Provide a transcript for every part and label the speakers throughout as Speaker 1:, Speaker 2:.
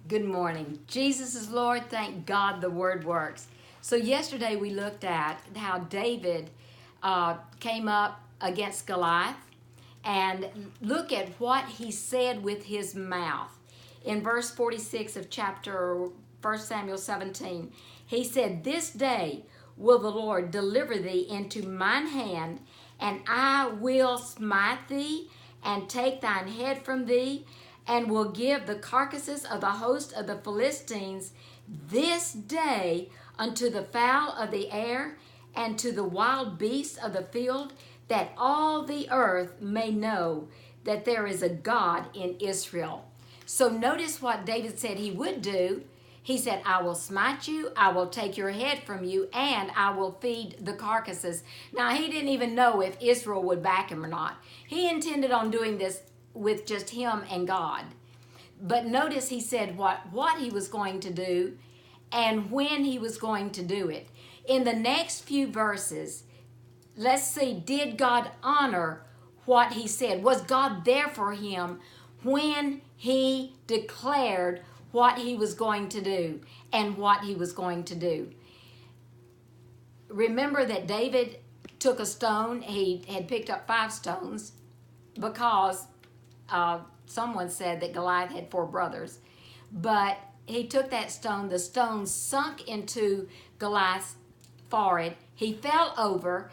Speaker 1: Good morning. Jesus is Lord. Thank God the word works. So yesterday we looked at how David came up against Goliath, and look at what he said with his mouth. In verse 46 of chapter 1 Samuel 17, he said, "This day will the Lord deliver thee into mine hand, and I will smite thee and take thine head from thee, and will give the carcasses of the host of the Philistines this day unto the fowl of the air and to the wild beasts of the field, that all the earth may know that there is a God in Israel." So notice what David said he would do. He said, "I will smite you, I will take your head from you, and I will feed the carcasses." Now, he didn't even know if Israel would back him or not. He intended on doing this with just him and God. But notice he said what he was going to do and when he was going to do it. In the next few verses, let's see, did God honor what he said? Was God there for him when he declared what he was going to do and what he was going to do? Remember that David took a stone. He had picked up 5 stones because someone said that Goliath had 4 brothers. But he took that stone. The stone sunk into Goliath's forehead. He fell over.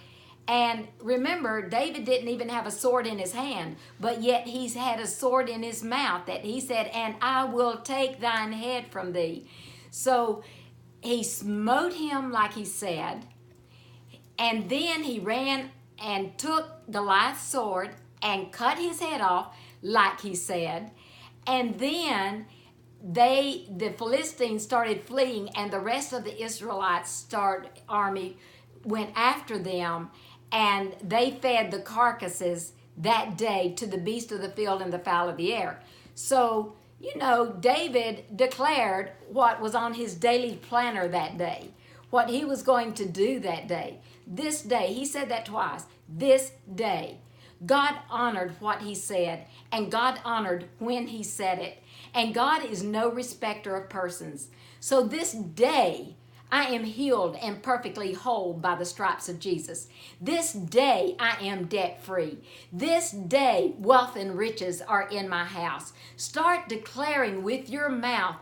Speaker 1: And remember, David didn't even have a sword in his hand, but yet he's had a sword in his mouth that he said, "And I will take thine head from thee." So he smote him like he said, and then he ran and took Goliath's sword and cut his head off like he said. And then the Philistines started fleeing, and the rest of the Israelites army went after them, and they fed the carcasses that day to the beast of the field and the fowl of the air. So, David declared what was on his daily planner that day, what he was going to do that day. This day, he said that twice, this day. God honored what he said, and God honored when he said it. And God is no respecter of persons. So this day, I am healed and perfectly whole by the stripes of Jesus. This day, I am debt-free. This day, wealth and riches are in my house. Start declaring with your mouth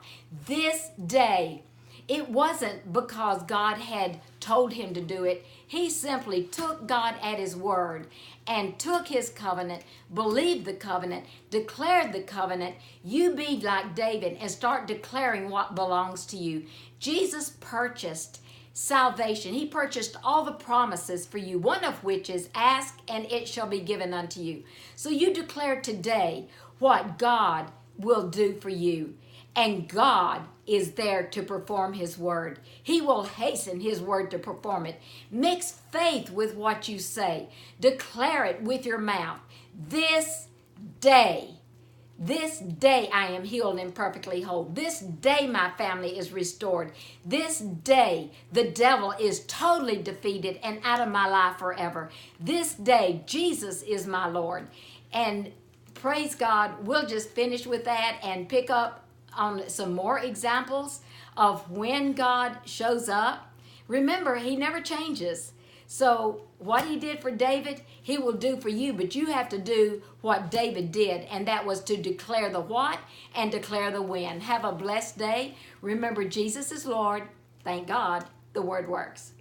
Speaker 1: this day. It wasn't because God had told him to do it. He simply took God at his word and took his covenant, believed the covenant, declared the covenant. You be like David and start declaring what belongs to you. Jesus purchased salvation. He purchased all the promises for you, one of which is ask and it shall be given unto you. So you declare today what God will do for you. And God is there to perform his word. He will hasten his word to perform it. Mix faith with what you say. Declare it with your mouth. This day I am healed and perfectly whole. This day my family is restored. This day the devil is totally defeated and out of my life forever. This day Jesus is my Lord. And praise God, we'll just finish with that and pick up on some more examples of when God shows up. Remember, he never changes. So what he did for David, he will do for you, but you have to do what David did, and that was to declare the what and declare the when. Have a blessed day. Remember, Jesus is Lord. Thank God the word works.